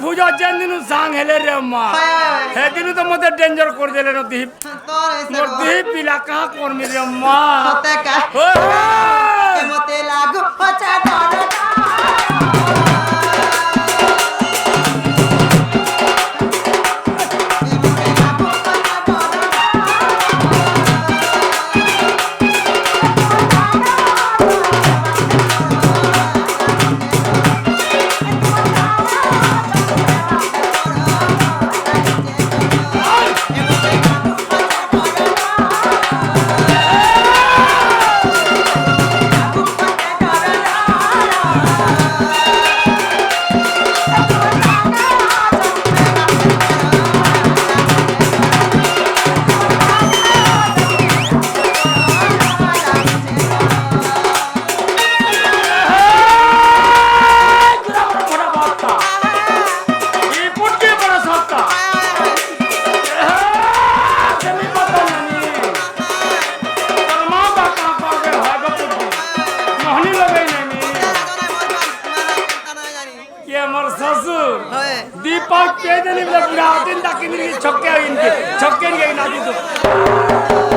ভুজা যেন দিনু সাং হেলে রে মা সেদিনু তো মতে ডেঞ্জার করে দিলে নদী মোর দেহ পিলা কাহ করমি রে মা মতে লাগু হচা দরদা दीपक के दिन बुढ़ा दिन तक छक्के छक्के ना दी तो